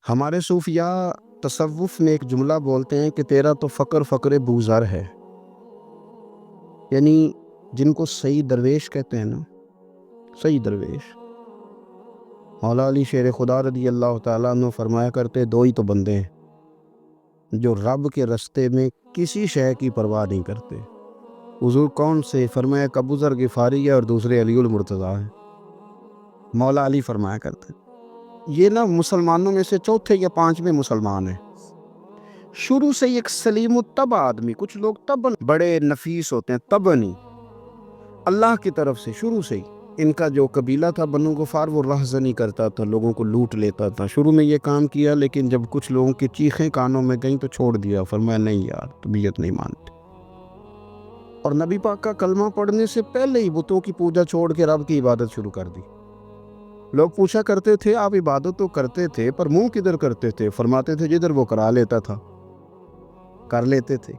ہمارے صوفیاء تصوف میں ایک جملہ بولتے ہیں کہ تیرا تو فقر فقر بوزر ہے، یعنی جن کو صحیح درویش کہتے ہیں نا، صحیح درویش مولا علی شیر خدا رضی اللہ تعالیٰ عنہ فرمایا کرتے دو ہی تو بندے ہیں جو رب کے رستے میں کسی شے کی پرواہ نہیں کرتے۔ حضور کون سے؟ فرمایا کہ ابو ذر غفاری ہے اور دوسرے علی المرتضیٰ ہیں۔ مولا علی فرمایا کرتے یہ نا مسلمانوں میں سے چوتھے یا پانچویں مسلمان ہیں۔ شروع سے ہی ایک سلیم الطبع آدمی، کچھ لوگ طبعاً بڑے نفیس ہوتے ہیں، طبعاً ہی اللہ کی طرف سے شروع سے ہی ان کا جو قبیلہ تھا بنو غفار وہ رہزنی کرتا تھا، لوگوں کو لوٹ لیتا تھا۔ شروع میں یہ کام کیا لیکن جب کچھ لوگوں کی چیخیں کانوں میں گئیں تو چھوڑ دیا، فرمایا نہیں یار طبیعت نہیں مانتی، اور نبی پاک کا کلمہ پڑھنے سے پہلے ہی بتوں کی پوجا چھوڑ کے رب کی عبادت شروع کر دی۔ لوگ پوچھا کرتے تھے آپ عبادت تو کرتے تھے پر منہ کدھر کرتے تھے؟ فرماتے تھے جدھر وہ کرا لیتا تھا کر لیتے تھے۔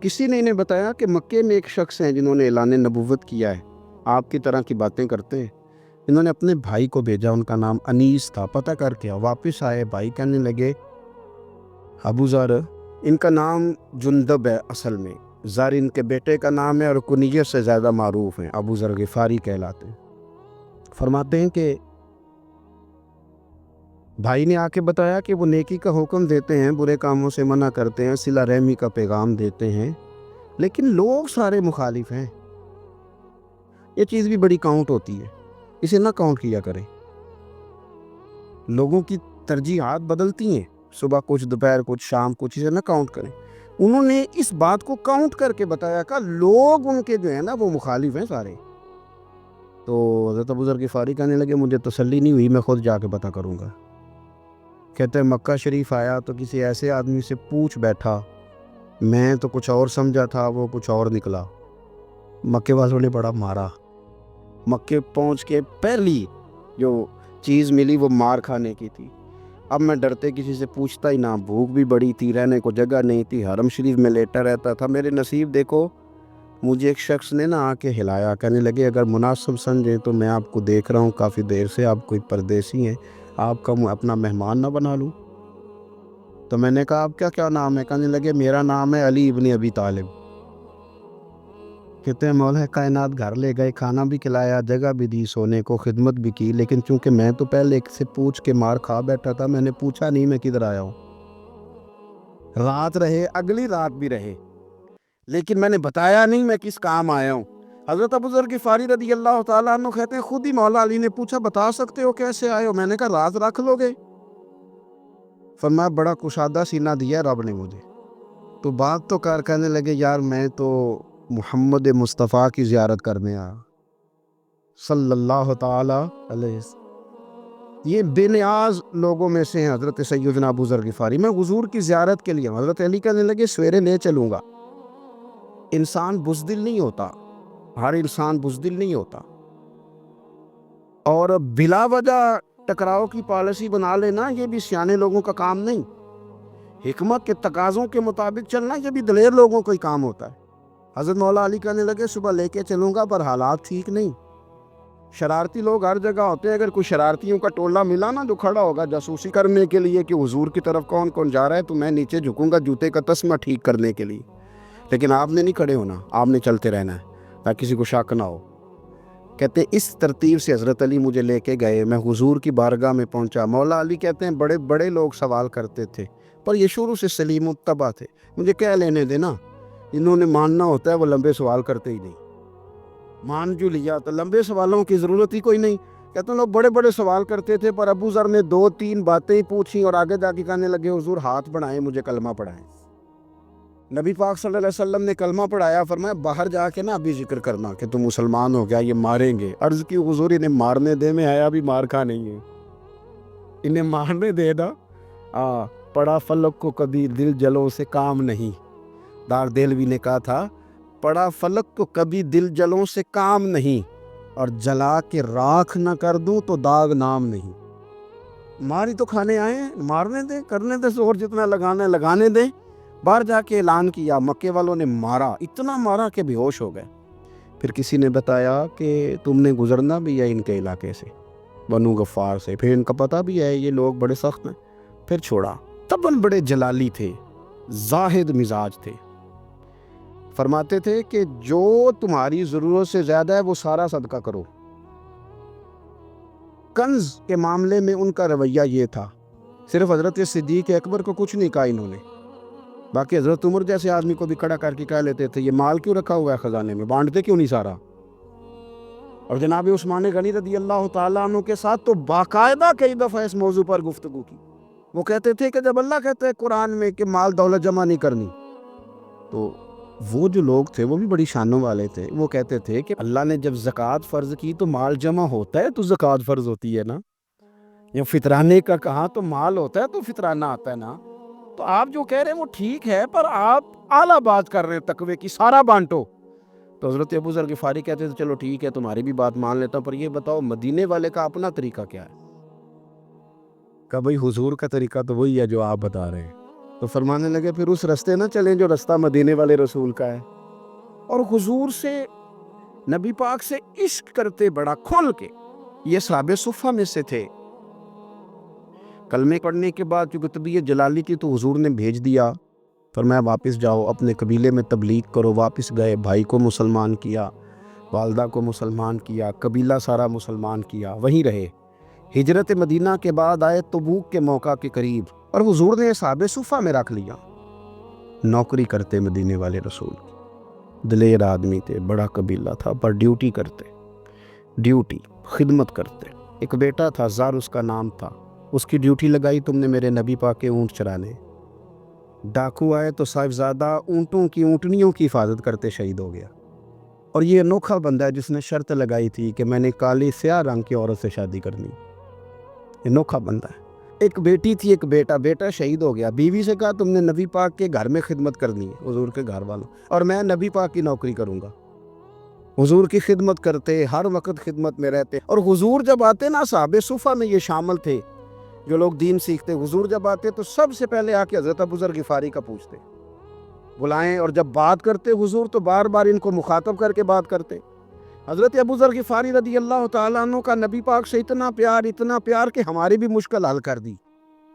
کسی نے انہیں بتایا کہ مکے میں ایک شخص ہیں جنہوں نے اعلان نبوت کیا ہے، آپ کی طرح کی باتیں کرتے ہیں۔ انہوں نے اپنے بھائی کو بھیجا، ان کا نام انیس تھا، پتہ کر کے واپس آئے، بھائی کہنے لگے ابو ذر، ان کا نام جندب ہے، اصل میں ذر ان کے بیٹے کا نام ہے اور کنیت سے زیادہ معروف ہیں، ابو ذر غفاری کہلاتے ہیں۔ فرماتے ہیں کہ بھائی نے آ کے بتایا کہ وہ نیکی کا حکم دیتے ہیں، برے کاموں سے منع کرتے ہیں، صلہ رحمی کا پیغام دیتے ہیں، لیکن لوگ سارے مخالف ہیں۔ یہ چیز بھی بڑی کاؤنٹ ہوتی ہے، اسے نہ کاؤنٹ کیا کریں۔ لوگوں کی ترجیحات بدلتی ہیں، صبح کچھ، دوپہر کچھ، شام کچھ، اسے نہ کاؤنٹ کریں۔ انہوں نے اس بات کو کاؤنٹ کر کے بتایا کہ لوگ ان کے جو ہیں نا وہ مخالف ہیں سارے۔ تو حضرت ابو ذر غفاری کہنے لگے مجھے تسلی نہیں ہوئی، میں خود جا کے پتہ کروں گا۔ کہتے ہیں مکہ شریف آیا تو کسی ایسے آدمی سے پوچھ بیٹھا، میں تو کچھ اور سمجھا تھا، وہ کچھ اور نکلا۔ مکے والوں نے بڑا مارا، مکے پہنچ کے پہلی جو چیز ملی وہ مار کھانے کی تھی۔ اب میں ڈرتے کسی سے پوچھتا ہی نہ، بھوک بھی بڑی تھی، رہنے کو جگہ نہیں تھی، حرم شریف میں لیٹا رہتا تھا۔ میرے نصیب دیکھو، مجھے ایک شخص نے آ کے ہلایا، کہنے لگے اگر مناسب سمجھیں تو میں آپ کو دیکھ رہا ہوں کافی دیر سے، آپ کوئی پردیسی ہیں، آپ کا اپنا مہمان نہ بنا لوں؟ تو میں نے کہا آپ کیا نام ہے؟ کہنے لگے میرا نام ہے علی ابن ابی طالب۔ کہتے ہیں مولا کائنات گھر لے گئے، کھانا بھی کھلایا، جگہ بھی دی سونے کو، خدمت بھی کی، لیکن چونکہ میں تو پہلے ایک سے پوچھ کے مار کھا بیٹھا تھا، میں نے پوچھا نہیں میں کدھر آیا ہوں۔ رات رہے، اگلی رات بھی رہے، لیکن میں نے بتایا نہیں میں کس کام آیا ہوں۔ حضرت ابو ذر غفاری رضی اللہ تعالیٰ عنہ کہتے ہیں خود ہی مولا علی نے پوچھا بتا سکتے ہو کیسے آئے ہو؟ میں نے کہا راز رکھ لو گے؟ فرمایا بڑا کشادہ سینہ دیا رب نے مجھے، تو بات تو کر۔ کہنے لگے یار میں تو محمد مصطفیٰ کی زیارت کرنے آیا صلی اللہ تعالی علیہ وسلم۔ یہ بے نیاز لوگوں میں سے ہیں حضرت سیدنا ابو ذر غفاری، میں حضور کی زیارت کے لیے ہوں۔ حضرت علی کہنے لگے سویرے لے چلوں گا۔ انسان بزدل نہیں ہوتا، ہر انسان بزدل نہیں ہوتا، اور بلا وجہ ٹکراؤ کی پالیسی بنا لینا یہ بھی سیانے لوگوں کا کام نہیں۔ حکمت کے تقاضوں کے مطابق چلنا یہ بھی دلیر لوگوں کا ہی کام ہوتا ہے۔ حضرت مولا علی کہنے لگے صبح لے کے چلوں گا پر حالات ٹھیک نہیں، شرارتی لوگ ہر جگہ ہوتے ہیں، اگر کوئی شرارتیوں کا ٹولہ ملا نا جو کھڑا ہوگا جاسوسی کرنے کے لیے کہ حضور کی طرف کون کون جا رہا ہے، تو میں نیچے جھکوں گا جوتے کا تسمہ ٹھیک کرنے کے لیے، لیکن آپ نے نہیں کھڑے ہونا، آپ نے چلتے رہنا ہے تاکہ کسی کو شک نہ ہو۔ کہتے ہیں اس ترتیب سے حضرت علی مجھے لے کے گئے، میں حضور کی بارگاہ میں پہنچا۔ مولا علی کہتے ہیں بڑے بڑے لوگ سوال کرتے تھے پر یہ شروع سے سلیم الطبع تھے، مجھے کہہ لینے دینا، انہوں نے ماننا ہوتا ہے وہ لمبے سوال کرتے ہی نہیں، مان جو لیا تو لمبے سوالوں کی ضرورت ہی کوئی نہیں۔ کہتے ہیں لوگ بڑے بڑے سوال کرتے تھے پر ابو ذر نے 2-3 باتیں ہی پوچھی اور آگے جا کے کہنے لگے حضور ہاتھ بڑھائیں مجھے کلمہ پڑھائیں۔ نبی پاک صلی اللہ علیہ وسلم نے کلمہ پڑھایا، فرمایا باہر جا کے نا ابھی ذکر کرنا کہ تم مسلمان ہو گیا، یہ ماریں گے۔ عرض کی حضور انہیں مارنے دے، میں آیا بھی مار کھا نہیں ہے، انہیں مارنے دے نا۔ پڑا فلک کو کبھی دل جلوں سے کام نہیں، دار دہلوی نے کہا تھا پڑا فلک کو کبھی دل جلوں سے کام نہیں، اور جلا کے راکھ نہ کر دوں تو داغ نام نہیں۔ ماری تو کھانے آئے ہیں، مارنے دیں، کرنے دیں، زور جتنا لگانا ہے لگانے دیں۔ باہر جا کے اعلان کیا، مکے والوں نے مارا، اتنا مارا کہ بے ہوش ہو گئے۔ پھر کسی نے بتایا کہ تم نے گزرنا بھی ہے ان کے علاقے سے، بنو غفار سے، پھر ان کا پتہ بھی ہے یہ لوگ بڑے سخت ہیں۔ پھر چھوڑا. تبن بڑے جلالی تھے, زاہد مزاج تھے. فرماتے تھے کہ جو تمہاری ضرورت سے زیادہ ہے وہ سارا صدقہ کرو. کنز کے معاملے میں ان کا رویہ یہ تھا. صرف حضرت صدیق اکبر کو کچھ نہیں کہا انہوں نے, باقی حضرت عمر جیسے آدمی کو بھی کھڑا کر کے کہہ لیتے تھے یہ مال کیوں رکھا ہوا ہے خزانے میں, بانٹتے کیوں نہیں سارا. اور جناب عثمان غنی رضی اللہ تعالیٰ عنہ کے ساتھ تو باقاعدہ کئی دفعہ اس موضوع پر گفتگو کی. وہ کہتے تھے کہ جب اللہ کہتا ہے قرآن میں کہ مال دولت جمع نہیں کرنی, تو وہ جو لوگ تھے وہ بھی بڑی شانوں والے تھے. وہ کہتے تھے کہ اللہ نے جب زکوٰۃ فرض کی تو مال جمع ہوتا ہے تو زکوٰۃ فرض ہوتی ہے نا, یا فطرانے کا کہا تو مال ہوتا ہے تو فطرانہ آتا ہے نا. تو آپ جو کہہ رہے ہیں وہ ٹھیک ہے, پر آپ اعلیٰ بات کر رہے ہیں تقوی کی, سارا بانٹو. تو حضرت ابو ذر غفاری کہتے تھے چلو ٹھیک ہے تمہاری بھی بات مان لیتا ہوں, پر یہ بتاؤ مدینے والے کا اپنا طریقہ کیا ہے. کہ بھئی حضور کا طریقہ تو وہی ہے جو آپ بتا رہے ہیں. تو فرمانے لگے پھر اس رستے نہ چلیں جو رستہ مدینے والے رسول کا ہے. اور حضور سے, نبی پاک سے عشق کرتے بڑا کھل کے. یہ صحابہ صفہ میں سے تھے. کلمے پڑھنے کے بعد چونکہ طبیعت جلالی تھی تو حضور نے بھیج دیا, فرمایا واپس جاؤ اپنے قبیلے میں تبلیغ کرو. واپس گئے, بھائی کو مسلمان کیا, والدہ کو مسلمان کیا, قبیلہ سارا مسلمان کیا, وہیں رہے. ہجرت مدینہ کے بعد آئے تبوک کے موقع کے قریب, اور حضور نے صحابہ صفہ میں رکھ لیا. نوکری کرتے مدینے والے رسول کی, دلیر آدمی تھے, بڑا قبیلہ تھا, پر ڈیوٹی کرتے, ڈیوٹی خدمت کرتے. ایک بیٹا تھا زار اس کا نام تھا, اس کی ڈیوٹی لگائی تم نے میرے نبی پاک کے اونٹ چرانے. ڈاکو آئے تو صاحبزادہ اونٹوں کی اونٹنیوں کی حفاظت کرتے شہید ہو گیا. اور یہ انوکھا بندہ ہے جس نے شرط لگائی تھی کہ میں نے کالی سیاہ رنگ کی عورت سے شادی کرنی. انوکھا بندہ ہے. ایک بیٹی تھی ایک بیٹا, بیٹا شہید ہو گیا. بیوی سے کہا تم نے نبی پاک کے گھر میں خدمت کرنی ہے, حضور کے گھر والوں, اور میں نبی پاک کی نوکری کروں گا. حضور کی خدمت کرتے, ہر وقت خدمت میں رہتے. اور حضور جب آتے نا, صحابہ صفہ میں یہ شامل تھے جو لوگ دین سیکھتے, حضور جب آتے تو سب سے پہلے آ کے حضرت ابو ذر غفاری کا پوچھتے, بلائیں, اور جب بات کرتے حضور تو بار بار ان کو مخاطب کر کے بات کرتے. حضرت ابو ذر غفاری رضی اللہ تعالیٰ عنہ کا نبی پاک سے اتنا پیار کہ ہماری بھی مشکل حل کر دی.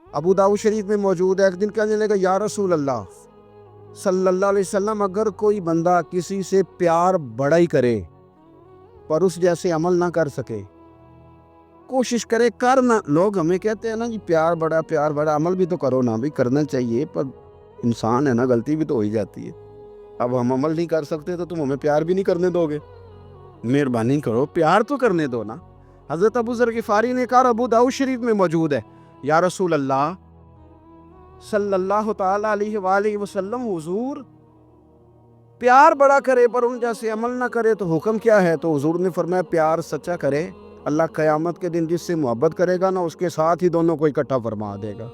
ابو داؤد شریف میں موجود ہے. ایک دن کہنے لگا یا رسول اللہ صلی اللہ علیہ وسلم, اگر کوئی بندہ کسی سے پیار بڑا ہی کرے پر اس جیسے عمل نہ کر سکے, کوشش کرے کرنا. لوگ ہمیں کہتے ہیں نا جی پیار بڑا, عمل بھی تو کرو نا, بھی کرنا چاہیے, پر انسان ہے نا, غلطی بھی تو ہو ہی جاتی ہے. اب ہم عمل نہیں کر سکتے تو تم ہمیں پیار بھی نہیں کرنے دو گے, مہربانی کرو پیار تو کرنے دو نا. حضرت ابو ذر غفاری نے کہا, ابو داؤد شریف میں موجود ہے, یا رسول اللہ صلی اللہ تعالیٰ علیہ وآلہ وسلم, حضور پیار بڑا کرے پر ان جیسے عمل نہ کرے تو حکم کیا ہے؟ تو حضور نے فرمایا پیار سچا کرے, اللہ قیامت کے دن جس سے محبت کرے گا نا اس کے ساتھ ہی دونوں کو اکٹھا فرما دے گا.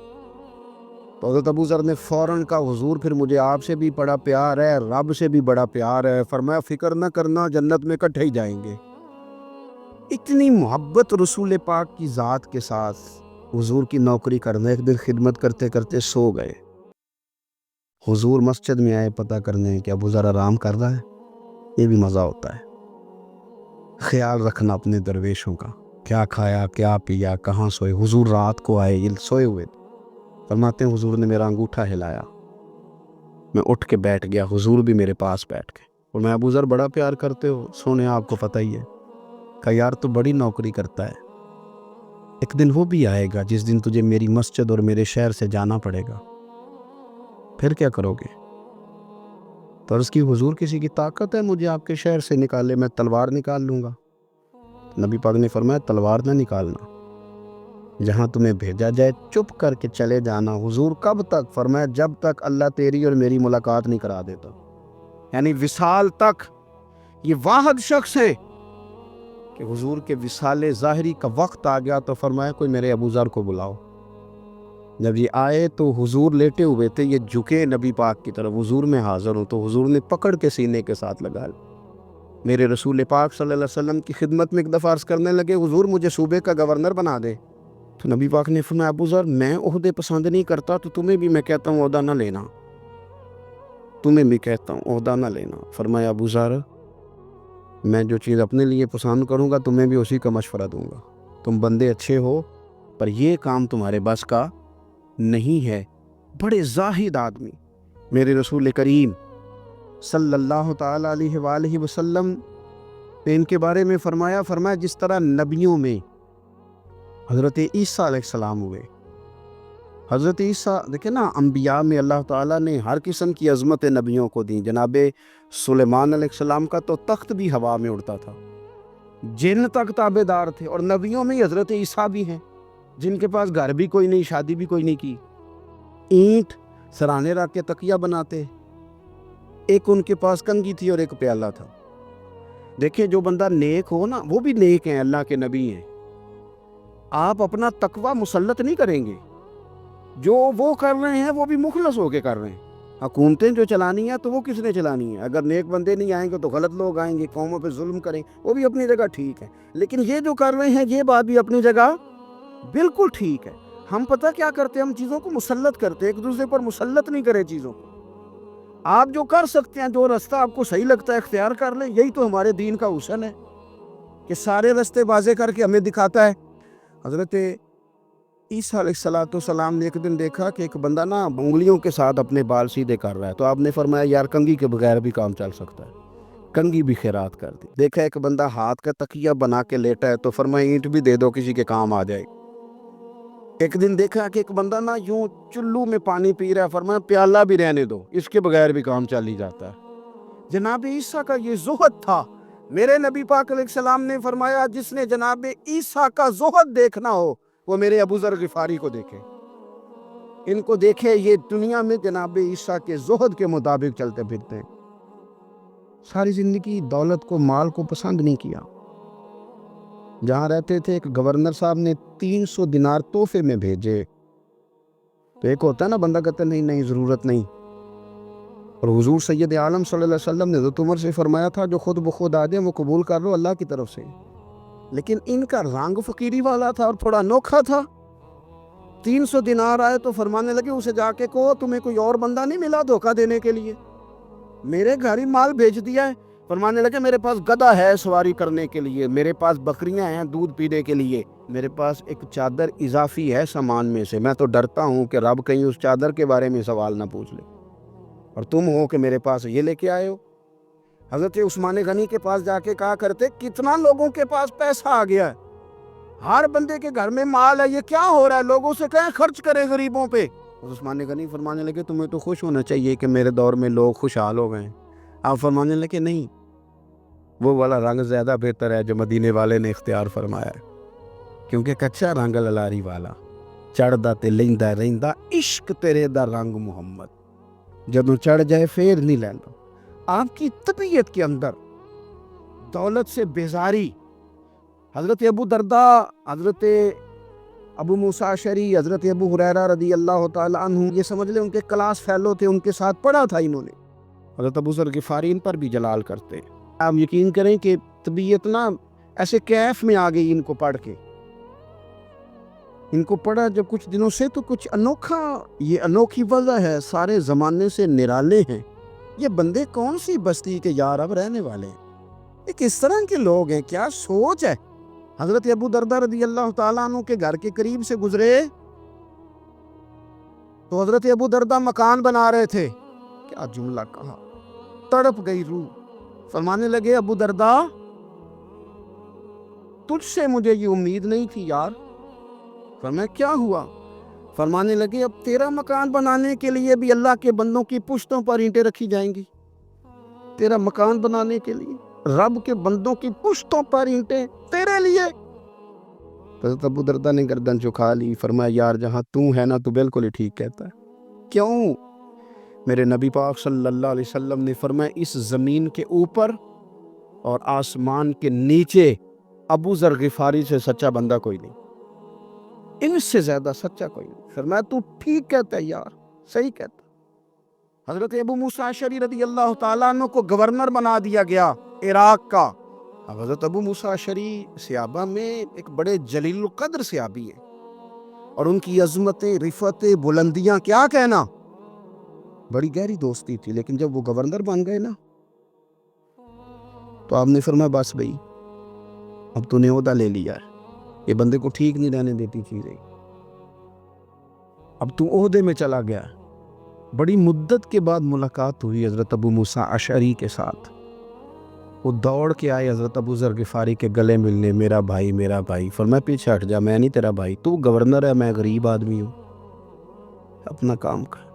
تو حضرت ابو ذر نے فوراً کہا, حضور پھر مجھے آپ سے بھی بڑا پیار ہے, رب سے بھی بڑا پیار ہے. فرمایا فکر نہ کرنا, جنت میں اکٹھے ہی جائیں گے. اتنی محبت رسول پاک کی ذات کے ساتھ حضور کی نوکری کرنا. ایک دن خدمت کرتے کرتے سو گئے. حضور مسجد میں آئے پتہ کرنے کہ ابو ذر آرام کر رہا ہے. یہ بھی مزہ ہوتا ہے, خیال رکھنا اپنے درویشوں کا, کیا کھایا کیا پیا کہاں سوئے. حضور رات کو آئے, یہ سوئے ہوئے تھے. فرماتے ہیں حضور نے میرا انگوٹھا ہلایا, میں اٹھ کے بیٹھ گیا, حضور بھی میرے پاس بیٹھ گئے. اور میں ابو ذر بڑا پیار کرتے ہو, سونے آپ کو پتہ ہی ہے. کہا یار تو بڑی نوکری کرتا ہے, ایک دن وہ بھی آئے گا جس دن تجھے میری مسجد اور میرے شہر سے جانا پڑے گا, پھر کیا کرو گے؟ تو عرض کی حضور کسی کی طاقت ہے مجھے آپ کے شہر سے نکالے, میں تلوار نکال لوں گا. نبی پاک نے فرمایا تلوار نہ نکالنا, جہاں تمہیں بھیجا جائے چپ کر کے چلے جانا. حضور کب تک؟ فرمایا جب تک اللہ تیری اور میری ملاقات نہیں کرا دیتا, یعنی وصال تک. یہ واحد شخص ہے کہ حضور کے وصال ظاہری کا وقت آ گیا تو فرمایا کوئی میرے ابو ذر کو بلاؤ. جب یہ آئے تو حضور لیٹے ہوئے تھے, یہ جھکے نبی پاک کی طرف, حضور میں حاضر ہوں. تو حضور نے پکڑ کے سینے کے ساتھ لگا, میرے رسول پاک صلی اللہ علیہ وسلم کی خدمت میں ایک دفعہ عرض کرنے لگے حضور مجھے صوبے کا گورنر بنا دے. تو نبی پاک نے فرمایا ابو ذر میں عہدے پسند نہیں کرتا, تو تمہیں بھی میں کہتا ہوں عہدہ نہ لینا, تمہیں بھی کہتا ہوں عہدہ نہ لینا. فرمایا ابو ذر میں جو چیز اپنے لیے پسند کروں گا تمہیں بھی اسی کا مشورہ دوں گا. تم بندے اچھے ہو پر یہ کام تمہارے بس کا نہیں ہے، بڑے زاہد آدمی. میرے رسول کریم صلی اللہ تعالیٰ علیہ وآلہ وسلم نے ان کے بارے میں فرمایا جس طرح نبیوں میں حضرت عیسیٰ علیہ السلام ہوئے. حضرت عیسیٰ دیکھیں نا، انبیاء میں اللہ تعالیٰ نے ہر قسم کی عظمت نبیوں کو دی. جناب سلیمان علیہ السلام کا تو تخت بھی ہوا میں اڑتا تھا، جن تک تابع دار تھے. اور نبیوں میں حضرت عیسیٰ بھی ہیں جن کے پاس گھر بھی کوئی نہیں، شادی بھی کوئی نہیں کی، اینٹ سرانے رکھ کے تکیہ بناتے. ایک ان کے پاس کنگھی تھی اور ایک پیالہ تھا. دیکھیں جو بندہ نیک ہو نا، وہ بھی نیک ہیں، اللہ کے نبی ہیں. آپ اپنا تقوی مسلط نہیں کریں گے، جو وہ کر رہے ہیں وہ بھی مخلص ہو کے کر رہے ہیں. حکومتیں جو چلانی ہیں تو وہ کس نے چلانی ہے؟ اگر نیک بندے نہیں آئیں گے تو غلط لوگ آئیں گے، قوموں پہ ظلم کریں، وہ بھی اپنی جگہ ٹھیک ہے. لیکن یہ جو کر رہے ہیں یہ بات بھی اپنی جگہ بالکل ٹھیک ہے. ہم پتہ کیا کرتے ہیں، ہم چیزوں کو مسلط کرتے ہیں، ایک دوسرے پر مسلط نہیں کرے چیزوں کو. آپ جو کر سکتے ہیں، جو رستہ آپ کو صحیح لگتا ہے اختیار کر لیں. یہی تو ہمارے دین کا حسن ہے کہ سارے رستے واضح کر کے ہمیں دکھاتا ہے. حضرت عیسیٰ علیہ السلام نے ایک دن دیکھا کہ ایک بندہ نا انگلیوں کے ساتھ اپنے بال سیدھے کر رہا ہے. تو آپ نے فرمایا یار کنگھی کے بغیر بھی کام چل سکتا ہے، کنگھی بھی خیرات کر دی. دیکھا ایک بندہ ہاتھ کا تکیہ بنا کے لیٹا ہے تو فرمایا اینٹ بھی دے دو، کسی کے کام آ جائے. ایک دن دیکھا کہ ایک بندہ نا یوں چلو میں پانی پی رہا ہے، فرمایا پیالہ بھی رہنے دو، اس کے بغیر بھی کام چل ہی جاتا ہے. جناب عیسیٰ کا یہ زہد تھا. میرے نبی پاک علیہ السلام نے فرمایا جس نے جناب عیسیٰ کا زہد دیکھنا ہو وہ میرے ابو ذر غفاری کو دیکھے، ان کو دیکھے. یہ دنیا میں جناب عیسیٰ کے زہد کے مطابق چلتے پھرتے ہیں. ساری زندگی دولت کو، مال کو پسند نہیں کیا. جہاں رہتے تھے ایک گورنر صاحب نے 300 دینار تحفے میں بھیجے. تو ایک ہوتا ہے نا بندہ کہتا ہے نہیں نہیں ضرورت نہیں. اور حضور سید عالم صلی اللہ علیہ وسلم نے حضرت عمر سے فرمایا تھا جو خود بخود آ جائے وہ قبول کر لو اللہ کی طرف سے. لیکن ان کا رنگ فقیری والا تھا اور تھوڑا انوکھا تھا. 300 دینار آئے تو فرمانے لگے اسے جا کے کہو تمہیں کوئی اور بندہ نہیں ملا دھوکہ دینے کے لیے، میرے گھر ہی مال بھیج دیا ہے. فرمانے لگے میرے پاس گدھا ہے سواری کرنے کے لیے، میرے پاس بکریاں ہیں دودھ پینے کے لیے، میرے پاس ایک چادر اضافی ہے سامان میں سے. میں تو ڈرتا ہوں کہ رب کہیں اس چادر کے بارے میں سوال نہ پوچھ لے، اور تم ہو کہ میرے پاس یہ لے کے آئے ہو. حضرت عثمان غنی کے پاس جا کے کہا کرتے کتنا لوگوں کے پاس پیسہ آ گیا ہے، ہر بندے کے گھر میں مال ہے، یہ کیا ہو رہا ہے، لوگوں سے کہیں خرچ کریں غریبوں پہ. عثمان غنی فرمانے لگے تمہیں تو خوش ہونا چاہیے کہ میرے دور میں لوگ خوشحال ہو گئے. آپ فرمانے لگے نہیں، وہ والا رنگ زیادہ بہتر ہے جو مدینے والے نے اختیار فرمایا ہے، کیونکہ کچا رنگ للاری والا چڑھدا تے لیندا رہندا عشق تیرے دا رنگ محمد، جدوں چڑھ جائے پھر نہیں لیندا. آپ کی طبیعت کے اندر دولت سے بیزاری. حضرت ابو درداء، حضرت ابو موسیٰ اشعری، حضرت ابو ہریرہ رضی اللہ تعالیٰ عنہ، یہ سمجھ لیں ان کے کلاس فیلو تھے، ان کے ساتھ پڑھا تھا انہوں نے. حضرت ابو ذر غفاری ان پر بھی جلال کرتے. آپ یقین کریں کہ طبیعت نا ایسے کیف میں آ گئی ان کو پڑھ کے. ان کو پڑھا جب کچھ دنوں سے تو کچھ انوکھا، یہ انوکھی وضع ہے، سارے زمانے سے نرالے ہیں. یہ بندے کون سی بستی کے یار اب رہنے والے ہیں، یہ کس طرح کے لوگ ہیں، کیا سوچ ہے. حضرت ابو درداء رضی اللہ تعالیٰ عنہ کے گھر کے قریب سے گزرے تو حضرت ابو درداء مکان بنا رہے تھے. کیا جملہ کہا، تڑپ گئی روح. فرمانے لگے ابو درداء تجھ سے مجھے یہ امید نہیں تھی یار. فرمایا کیا ہوا؟ فرمانے لگے اب تیرا مکان بنانے کے لیے بھی اللہ کے بندوں کی پشتوں پر اینٹیں رکھی جائیں گی. تیرا مکان بنانے کے لیے رب کے بندوں کی پشتوں پر اینٹیں تیرے لیے. حضرت ابو درداء نے گردن جھکا لی. فرمایا یار جہاں تو ہے نا تو بالکل ہی ٹھیک کہتا ہے. کیوں؟ میرے نبی پاک صلی اللہ علیہ وسلم نے فرمایا اس زمین کے اوپر اور آسمان کے نیچے ابو ذر غفاری سے سچا بندہ کوئی نہیں، ان سے زیادہ سچا کوئی نہیں. فرمایا تو ٹھیک کہتا ہے یار، صحیح کہتا. حضرت ابو موسیٰ اشعری رضی اللہ تعالیٰ عنہ کو گورنر بنا دیا گیا عراق کا. اب حضرت ابو موسیٰ اشعری صحابہ میں ایک بڑے جلیل القدر صحابی ہیں، اور ان کی عظمتیں، رفعتیں، بلندیاں کیا کہنا، بڑی گہری دوستی تھی. لیکن جب وہ گورنر بن گئے نا تو آپ نے فرمایا بس بھئی اب تو نے عہدہ لے لیا ہے، یہ بندے کو ٹھیک نہیں رہنے دیتی چیزیں. اب تو عہدے میں چلا گیا۔ بڑی مدت کے بعد ملاقات ہوئی حضرت ابو موسیٰ اشعری کے ساتھ۔ وہ دوڑ کے آئے حضرت ابو ذر غفاری کے گلے ملنے، میرا بھائی میرا بھائی۔ فرمایا پیچھے ہٹ جا، میں نہیں تیرا بھائی، تو گورنر ہے، میں غریب آدمی ہوں، اپنا کام کر۔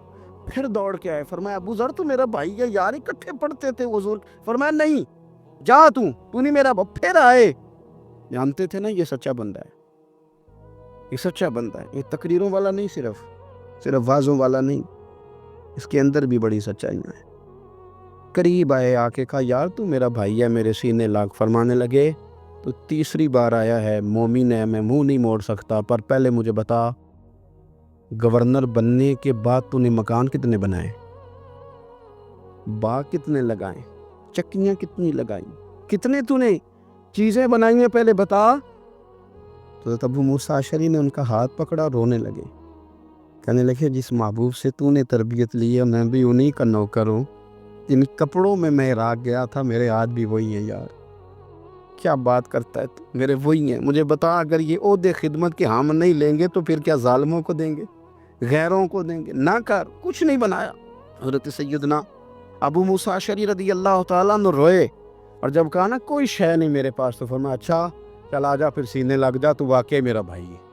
پھر دوڑ کے آئے، فرمایا ابو ذر تو میرا بھائی ہے یار، اکٹھے پڑھتے تھے حضور۔ فرمایا نہیں، جا تو نہیں میرا بھائی۔ پھر آئے، جانتے تھے نا یہ سچا بندہ ہے، یہ سچا بندہ ہے، یہ تقریروں والا نہیں، صرف وعظوں والا نہیں، اس کے اندر بھی بڑی سچائیاں ہیں۔ قریب آئے، آ کے کہا یار تو میرا بھائی ہے، میرے سینے لاگ۔ فرمانے لگے تو تیسری بار آیا ہے، مومن ہے، میں منہ نہیں موڑ سکتا، پر پہلے مجھے بتا گورنر بننے کے بعد تو نے مکان کتنے بنائے، باغ کتنے لگائے، چکیاں کتنی لگائیں، کتنے تو نے چیزیں بنائی ہیں، پہلے بتا۔ تو ابو موسیٰ اشعری نے ان کا ہاتھ پکڑا، رونے لگے، کہنے لگے جس محبوب سے تو نے تربیت لی ہے میں بھی انہی کا نوکر ہوں، ان کپڑوں میں میں راگ گیا تھا، میرے ہاتھ بھی وہی ہیں یار، کیا بات کرتا ہے تو، میرے وہی ہیں۔ مجھے بتا اگر یہ عہدے خدمت کے ہم نہیں لیں گے تو پھر کیا ظالموں کو دیں گے، غیروں کو دیں گے؟ نہ کر، کچھ نہیں بنایا۔ حضرت سیدنا ابو موسیٰ اشعری رضی اللہ تعالیٰ عنہ روئے، اور جب کہا نا کوئی شے نہیں میرے پاس، تو فرمایا اچھا چل آ جا، پھر سینے لگ جا، تو واقعی میرا بھائی ہے۔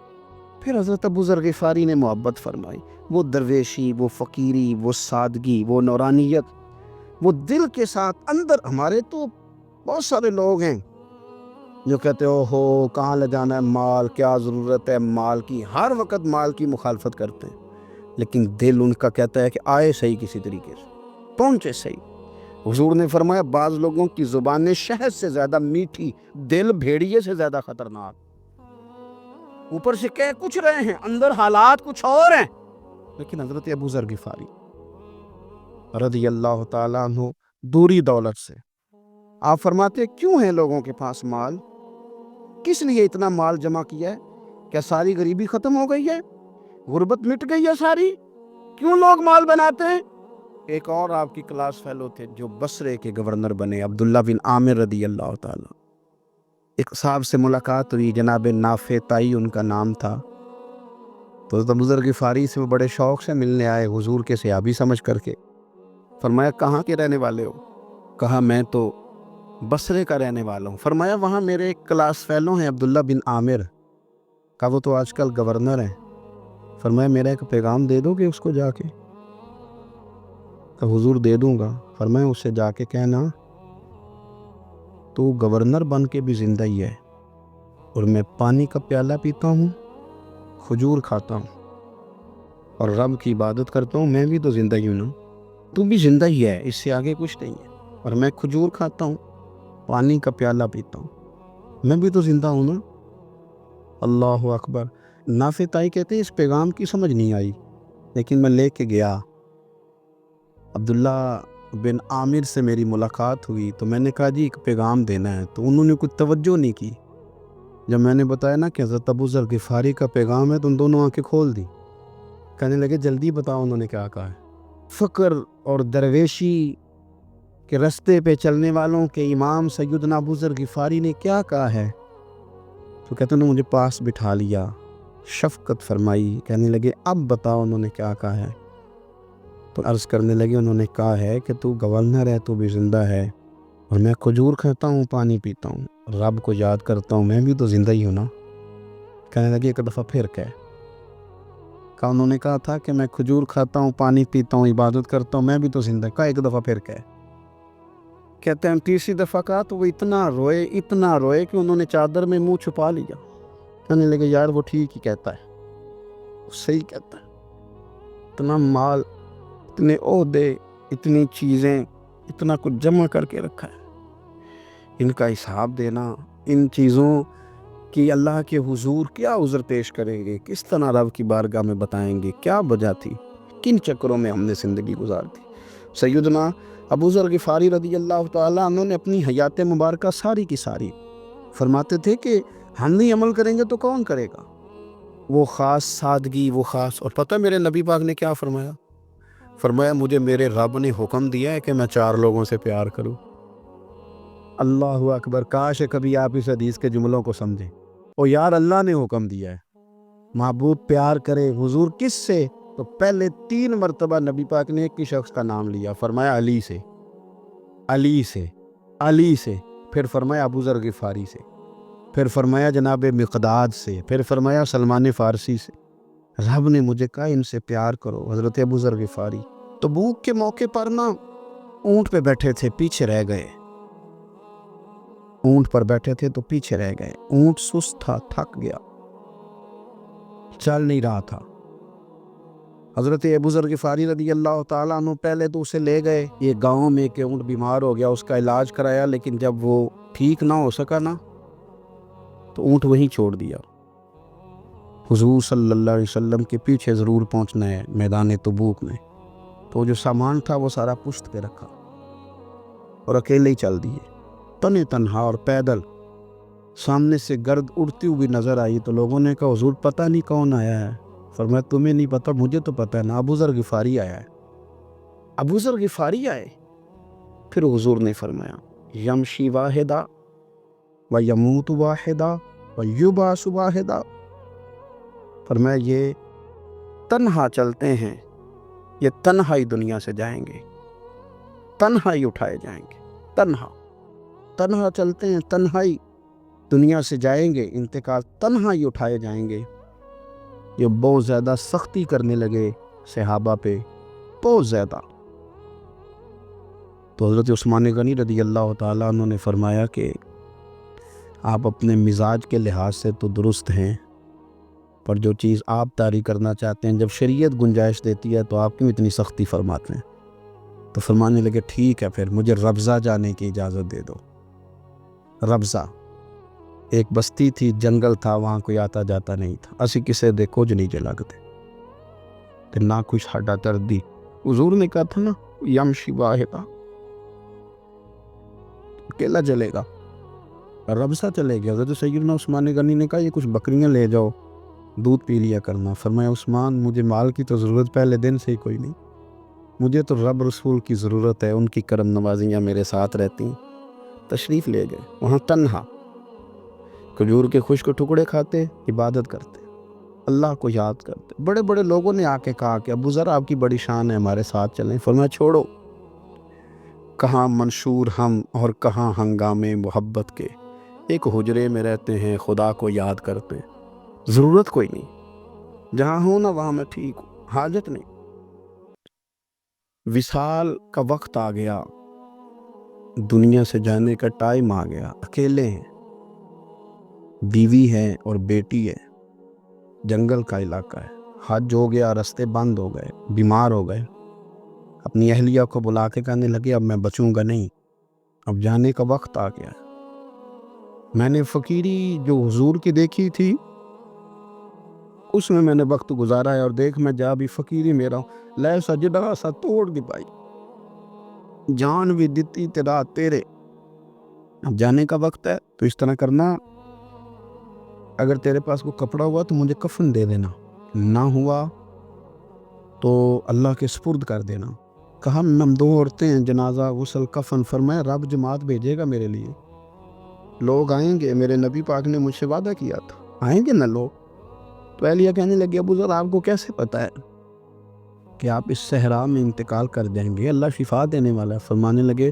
پھر حضرت ابو ذر غفاری نے محبت فرمائی، وہ درویشی، وہ فقیری، وہ سادگی، وہ نورانیت، وہ دل کے ساتھ اندر۔ ہمارے تو بہت سارے لوگ ہیں جو کہتے ہو کہاں لے جانا ہے مال، کیا ضرورت ہے مال کی، ہر وقت مال کی مخالفت کرتے ہیں، لیکن دل ان کا کہتا ہے کہ آئے صحیح، کسی طریقے سے پہنچے صحیح۔ حضور نے فرمایا بعض لوگوں کی زبانیں شہد سے زیادہ میٹھی، دل بھیڑیے سے زیادہ خطرناک، اوپر سے کہہ کچھ رہے ہیں، اندر حالات کچھ اور ہیں۔ لیکن حضرت ابو ذر غفاری رضی اللہ تعالیٰ عنہ دوری دولت سے، آپ فرماتے کیوں ہیں لوگوں کے پاس مال، کس لیے اتنا مال جمع کیا ہے؟ کیا ساری غریبی ختم ہو گئی ہے، غربت مٹ گئی ہے ساری، کیوں لوگ مال بناتے ہیں؟ ایک اور آپ کی کلاس فیلو تھے جو بصرے کے گورنر بنے، عبداللہ بن عامر رضی اللہ تعالیٰ۔ ایک صاحب سے ملاقات ہوئی، جناب نافع تائی ان کا نام تھا، تو ابو ذر غفاری سے وہ بڑے شوق سے ملنے آئے، حضور کے صحابی سمجھ کر کے۔ فرمایا کہاں کے رہنے والے ہو؟ کہا میں تو بصرے کا رہنے والا ہوں۔ فرمایا وہاں میرے ایک کلاس فیلو ہیں عبداللہ بن عامر، کہا وہ تو آج کل گورنر ہیں۔ فرمایا میرا ایک پیغام دے دو کہ اس کو جا کے؟ کہ حضور دے دوں گا۔ فرمایا اس سے جا کے کہنا تو گورنر بن کے بھی زندہ ہی ہے، اور میں پانی کا پیالہ پیتا ہوں، کھجور کھاتا ہوں اور رب کی عبادت کرتا ہوں، میں بھی تو زندہ ہی ہوں نا، تو بھی زندہ ہی ہے، اس سے آگے کچھ نہیں ہے، اور میں کھجور کھاتا ہوں، پانی کا پیالہ پیتا ہوں، میں بھی تو زندہ ہوں نا۔ اللہ اکبر۔ نافع تائی کہتے ہیں اس پیغام کی سمجھ نہیں آئی، لیکن میں لے کے گیا، عبداللہ بن عامر سے میری ملاقات ہوئی، تو میں نے کہا جی ایک پیغام دینا ہے، تو انہوں نے کچھ توجہ نہیں کی۔ جب میں نے بتایا نا کہ حضرت ابو ذر غفاری کا پیغام ہے، تو ان دونوں آنکھیں کھول دی، کہنے لگے جلدی بتاؤ انہوں نے کیا کہا ہے۔ فقر اور درویشی کے رستے پہ چلنے والوں کے امام سیدنا ابو ذر غفاری نے کیا کہا ہے؟ تو کہتے انہوں نے مجھے پاس بٹھا لیا، شفقت فرمائی، کہنے لگے اب بتاؤ انہوں نے کیا کہا ہے؟ تو عرض کرنے لگے انہوں نے کہا ہے کہ تو گورنر ہے، تو بھی زندہ ہے، اور میں کھجور کھاتا ہوں، پانی پیتا ہوں، رب کو یاد کرتا ہوں، میں بھی تو زندہ ہی ہوں نا۔ کہنے لگے ایک دفعہ پھر کہا انہوں نے کہا تھا کہ میں کھجور کھاتا ہوں، پانی پیتا ہوں، عبادت کرتا ہوں، میں بھی تو زندہ، کہا ایک دفعہ پھر کہتے ہیں تیسری دفعہ کہا تو وہ اتنا روئے کہ انہوں نے چادر میں منہ چھپا لیا۔ کہنے لگے یار وہ ٹھیک ہی کہتا ہے، وہ صحیح کہتا ہے، اتنا مال، اتنے عہدے، اتنی چیزیں، اتنا کچھ جمع کر کے رکھا ہے، ان کا حساب دینا، ان چیزوں کی اللہ کے حضور کیا عذر پیش کریں گے، کس طرح رب کی بارگاہ میں بتائیں گے، کیا وجہ تھی، کن چکروں میں ہم نے زندگی گزار دی۔ سیدنا ابو ذر غفاری رضی اللہ تعالیٰ عنہ نے اپنی حیات مبارکہ ساری کی ساری فرماتے تھے کہ ہم نہیں عمل کریں گے تو کون کرے گا، وہ خاص سادگی، وہ خاص۔ اور پتہ میرے نبی پاک نے کیا فرمایا؟ فرمایا مجھے میرے رب نے حکم دیا ہے کہ میں 4 لوگوں سے پیار کروں۔ اللہ اکبر، کاش کبھی آپ اس حدیث کے جملوں کو سمجھیں۔ او یار اللہ نے حکم دیا ہے، محبوب پیار کرے، حضور کس سے؟ تو پہلے 3 مرتبہ نبی پاک نے ایک ہی شخص کا نام لیا، فرمایا علی سے، علی سے، علی سے، پھر فرمایا ابو ذر غفاری سے، پھر فرمایا جناب مقداد سے، پھر فرمایا سلمان فارسی سے۔ رب نے مجھے کہا ان سے پیار کرو، حضرت ابو ذر غفاری تبوک کے موقع پر نا اونٹ پہ بیٹھے تھے، پیچھے رہ گئے، اونٹ پر بیٹھے تھے تو پیچھے رہ گئے، اونٹ سست تھا، تھک گیا، چل نہیں رہا تھا۔ حضرت ابو ذر غفاری رضی اللہ تعالیٰ عنہ پہلے تو اسے لے گئے یہ گاؤں میں کہ اونٹ بیمار ہو گیا، اس کا علاج کرایا، لیکن جب وہ ٹھیک نہ ہو سکا نا تو اونٹ وہیں چھوڑ دیا۔ حضور صلی اللہ علیہ وسلم کے پیچھے ضرور پہنچنا ہے میدان تبوک میں، تو جو سامان تھا وہ سارا پشت پہ رکھا اور اکیلے ہی چل دیے، تنے تنہا اور پیدل۔ سامنے سے گرد اڑتی ہوئی نظر آئی تو لوگوں نے کہا حضور پتہ نہیں کون آیا ہے۔ فرمایا تمہیں نہیں پتہ، مجھے تو پتہ ہے نا، ابو ذر غفاری آیا ہے، ابو ذر غفاری آئے۔ پھر حضور نے فرمایا یمشی واحدہ و یموت واحدہ و یبعث واحدہ، فرمایا یہ تنہا چلتے ہیں، یہ تنہائی دنیا سے جائیں گے، تنہائی اٹھائے جائیں گے، تنہا چلتے ہیں، تنہائی دنیا سے جائیں گے، انتقال تنہائی اٹھائے جائیں گے۔ یہ بہت زیادہ سختی کرنے لگے صحابہ پہ، بہت زیادہ۔ تو حضرت عثمان غنی رضی اللہ تعالیٰ عنہ نے فرمایا کہ آپ اپنے مزاج کے لحاظ سے تو درست ہیں، پر جو چیز آپ طاری کرنا چاہتے ہیں جب شریعت گنجائش دیتی ہے تو آپ کیوں اتنی سختی فرماتے ہیں؟ تو فرمانے لگے ٹھیک ہے پھر مجھے ربضہ جانے کی اجازت دے دو۔ ربضہ ایک بستی تھی، جنگل تھا، وہاں کوئی آتا جاتا نہیں تھا، اسی کسے دے کچھ نہیں جلا لگتے تے نہ کچھ ہڈا تردی۔ حضور نے کہا تھا نا یمشی واحدہ، اکیلا چلے گا، ربضہ چلے گیا۔ حضرت سیدنا عثمان غنی نے کہا یہ کچھ بکریاں لے جاؤ، دودھ پی لیا کرنا۔ فرمایا عثمان مجھے مال کی تو ضرورت پہلے دن سے ہی کوئی نہیں، مجھے تو رب رسول کی ضرورت ہے، ان کی کرم نوازیاں میرے ساتھ رہتی ہیں۔ تشریف لے گئے، وہاں تنہا کھجور کے خشک ٹکڑے کھاتے، عبادت کرتے، اللہ کو یاد کرتے۔ بڑے بڑے لوگوں نے آ کے کہا کہ ابو ذر آپ کی بڑی شان ہے، ہمارے ساتھ چلیں۔ فرمایا چھوڑو، کہاں منشور ہم اور کہاں ہنگامے محبت کے، ایک حجرے میں رہتے ہیں خدا کو یاد کرتے، ضرورت کوئی نہیں، جہاں ہوں نا وہاں میں ٹھیک ہوں، حاجت نہیں۔ وصال کا وقت آ گیا، دنیا سے جانے کا ٹائم آ گیا، اکیلے ہیں، بیوی ہے اور بیٹی ہے، جنگل کا علاقہ ہے، حج ہو گیا، راستے بند ہو گئے، بیمار ہو گئے، اپنی اہلیہ کو بلا کے کہنے لگے اب میں بچوں گا نہیں، اب جانے کا وقت آ گیا۔ میں نے فقیری جو حضور کی دیکھی تھی اس میں نے وقت گزارا ہے، اور دیکھ میں جا بھی فقیری میرا ہوں، لے سجدہ سا توڑ دی پائی، جان بھی دیتی تیرا تیرے، اب جانے کا وقت ہے تو اس طرح کرنا، اگر تیرے پاس کوئی کپڑا ہوا تو مجھے کفن دے دینا، نہ ہوا تو اللہ کے سپرد کر دینا۔ کہا ہم 2 عورتیں ہیں، جنازہ غسل کفن۔ فرمایا رب جماعت بھیجے گا میرے لیے، لوگ آئیں گے، میرے نبی پاک نے مجھ سے وعدہ کیا تھا آئیں گے نا لوگ۔ تو اہلیہ کہنے لگی ابو ذر آپ کو کیسے پتہ ہے کہ آپ اس صحرا میں انتقال کر جائیں گے، اللہ شفا دینے والا ہے۔ فرمانے لگے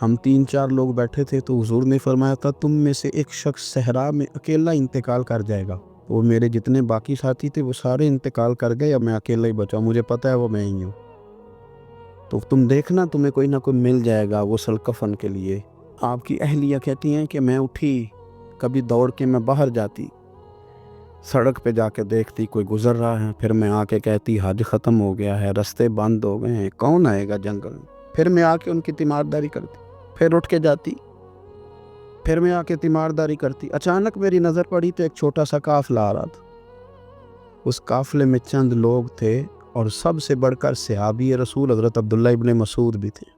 ہم 3-4 لوگ بیٹھے تھے تو حضور نے فرمایا تھا تم میں سے ایک شخص صحرا میں اکیلا انتقال کر جائے گا، وہ میرے جتنے باقی ساتھی تھے وہ سارے انتقال کر گئے، اب میں اکیلا ہی بچا، مجھے پتہ ہے وہ میں ہی ہوں، تو تم دیکھنا تمہیں کوئی نہ کوئی مل جائے گا غسل کفن کے لیے۔ آپ کی اہلیہ کہتی ہیں کہ میں اٹھی، کبھی دوڑ کے میں باہر جاتی، سڑک پہ جا کے دیکھتی کوئی گزر رہا ہے، پھر میں آ کے کہتی حج ختم ہو گیا ہے، راستے بند ہو گئے ہیں، کون آئے گا جنگل میں، پھر میں آ کے ان کی تیمارداری کرتی، پھر اٹھ کے جاتی، پھر میں آ کے تیمارداری کرتی۔ اچانک میری نظر پڑی تو ایک چھوٹا سا قافلہ آ رہا تھا، اس قافلے میں چند لوگ تھے اور سب سے بڑھ کر صحابی رسول حضرت عبداللہ ابن مسعود بھی تھے۔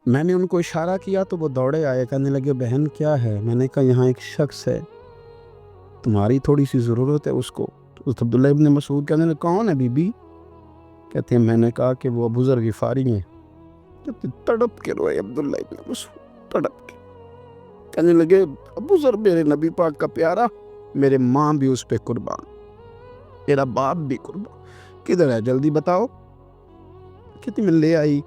میں نے ان کو اشارہ کیا تو وہ دوڑے آئے، کہنے لگے بہن کیا ہے؟ میں نے کہا یہاں ایک شخص ہے، تمہاری تھوڑی سی ضرورت ہے اس کو۔ تو عبداللہ ابن مسعود کہنے لگے کون ہے بی بی؟ کہتے ہیں میں نے کہا کہ وہ ابو ذر غفاری ہیں۔ کہتے تڑپ کے روئے عبداللہ ابن مسعود، تڑپ کے کہنے لگے ابو ذر میرے نبی پاک کا پیارا، میرے ماں بھی اس پہ قربان، میرا باپ بھی قربان، کدھر ہے جلدی بتاؤ. کتنی میں لے آئی.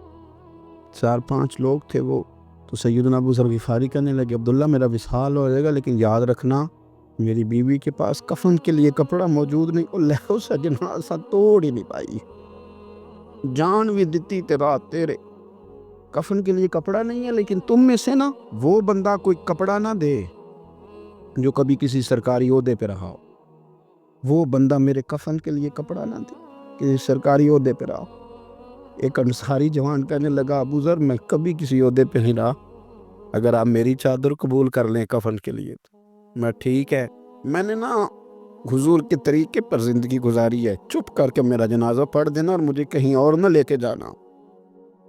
4-5 لوگ تھے وہ. تو سیدنا ابو ذر غفاری کہنے لگے عبداللہ میرا وصال ہو جائے گا لیکن یاد رکھنا میری بیوی کے پاس کفن کے لیے کپڑا موجود نہیں. اور لہو سا جنازہ توڑ ہی نہیں پائی. جان بھی دیتی تیرے کفن کے لیے کپڑا نہیں ہے. لیکن تم میں سے نا وہ بندہ کوئی کپڑا نہ دے جو کبھی کسی سرکاری عہدے پہ رہا ہو. وہ بندہ میرے کفن کے لیے کپڑا نہ دے کسی سرکاری عہدے پہ رہا ہو. ایک انصاری جوان کہنے لگا ابو ذر میں کبھی کسی عہدے پہ نہیں رہا, اگر آپ میری چادر قبول کر لیں کفن کے لیے تو میں ٹھیک ہے. میں نے نا حضور کے طریقے پر زندگی گزاری ہے. چپ کر کے میرا جنازہ پڑھ دینا اور مجھے کہیں اور نہ لے کے جانا.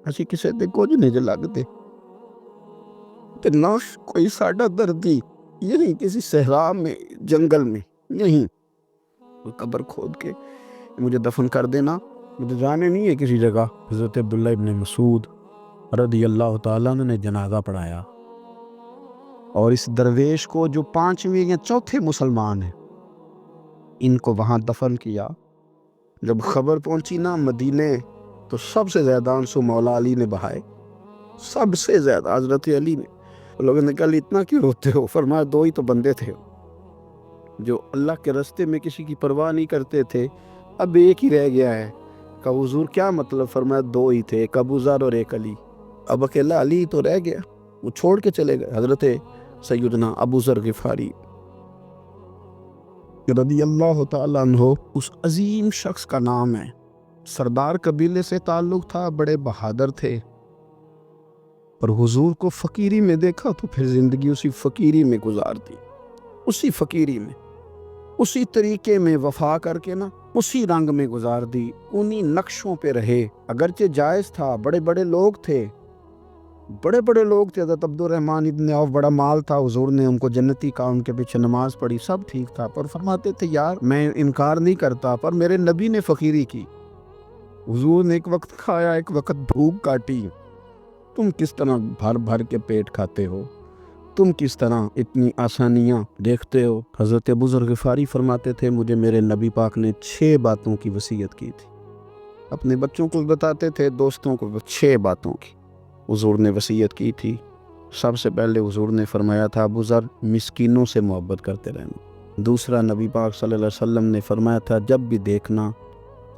اسی کسی تے کچھ نہیں لگتے تے نوش کوئی ساڈا دردی یہیں کسی صحرا میں جنگل میں یہیں قبر کھود کے مجھے دفن کر دینا. مجھے جانے نہیں ہے کسی جگہ. حضرت عبداللہ ابن مسعود رضی اللہ تعالیٰ نے جنازہ پڑھایا اور اس درویش کو جو 5ویں یا 4تھے مسلمان ہیں ان کو وہاں دفن کیا. جب خبر پہنچی نا مدینے تو سب سے زیادہ آنسو مولا علی نے بہائے. سب سے زیادہ حضرت علی نے. لوگوں نے کہا اتنا کیوں روتے ہو؟ فرمایا 2 ہی تو بندے تھے جو اللہ کے راستے میں کسی کی پرواہ نہیں کرتے تھے, اب ایک ہی رہ گیا ہے. کہ حضور کیا مطلب؟ فرمایا 2 ہی تھے, ایک ابو ذر اور ایک علی. اب اکیلا علی تو رہ گیا, وہ چھوڑ کے چلے گئے. حضرت سیدنا ابو ذر غفاری رضی اللہ تعالیٰ عنہ اس عظیم شخص کا نام ہے. سردار قبیلے سے تعلق تھا, بڑے بہادر تھے, پر حضور کو فقیری میں دیکھا تو پھر زندگی اسی فقیری میں گزار دی. اسی فقیری میں اسی طریقے میں وفا کر کے نا اسی رنگ میں گزار دی. انہی نقشوں پہ رہے. اگرچہ جائز تھا, بڑے بڑے لوگ تھے, حضرت عبد الرحمن ابن عوف بڑا مال تھا, حضور نے ان کو جنتی کہا, ان کے پیچھے نماز پڑھی, سب ٹھیک تھا. پر فرماتے تھے یار میں انکار نہیں کرتا پر میرے نبی نے فقیری کی. حضور نے ایک وقت کھایا ایک وقت بھوک کاٹی. تم کس طرح بھر بھر کے پیٹ کھاتے ہو؟ تم کس طرح اتنی آسانیاں دیکھتے ہو؟ حضرت ابو ذر غفاری فرماتے تھے مجھے میرے نبی پاک نے 6 باتوں کی وصیت کی تھی. اپنے بچوں کو بتاتے تھے, دوستوں کو 6 باتوں کی حضور نے وصیت کی تھی. سب سے پہلے حضور نے فرمایا تھا ابو ذر مسکینوں سے محبت کرتے رہنا. دوسرا نبی پاک صلی اللہ علیہ وسلم نے فرمایا تھا جب بھی دیکھنا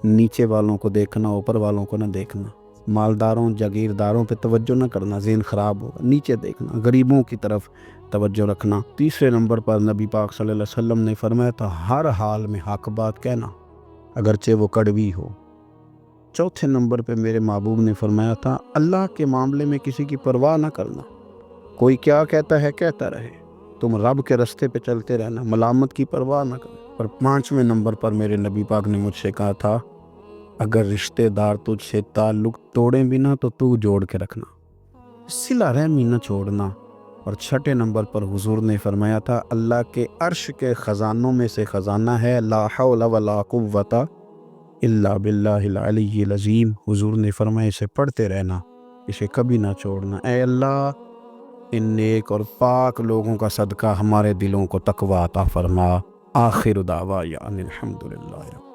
نیچے والوں کو دیکھنا, اوپر والوں کو نہ دیکھنا. مالداروں جاگیرداروں پہ توجہ نہ کرنا, ذہن خراب ہوگا. نیچے دیکھنا, غریبوں کی طرف توجہ رکھنا. تیسرے نمبر پر نبی پاک صلی اللہ علیہ وسلم نے فرمایا تھا ہر حال میں حق بات کہنا اگرچہ وہ کڑوی ہو. چوتھے نمبر پہ میرے محبوب نے فرمایا تھا اللہ کے معاملے میں کسی کی پرواہ نہ کرنا. کوئی کیا کہتا ہے کہتا رہے, تم رب کے راستے پہ چلتے رہنا, ملامت کی پرواہ نہ کرنا. پر 5ویں نمبر پر میرے نبی پاک نے مجھ سے کہا تھا اگر رشتہ دار تجھ سے تعلق توڑیں بھی نہ تو جوڑ کے رکھنا, صلہ رحمی نہ چھوڑنا. اور 6 نمبر پر حضور نے فرمایا تھا اللہ کے عرش کے خزانوں میں سے خزانہ ہے لا حول ولا قوت الا باللہ العلی العظیم. حضور نے فرمایا اسے پڑھتے رہنا, اسے کبھی نہ چھوڑنا. اے اللہ ان نیک اور پاک لوگوں کا صدقہ ہمارے دلوں کو تقویٰ عطا فرما. آخر دعوانا الحمدللہ.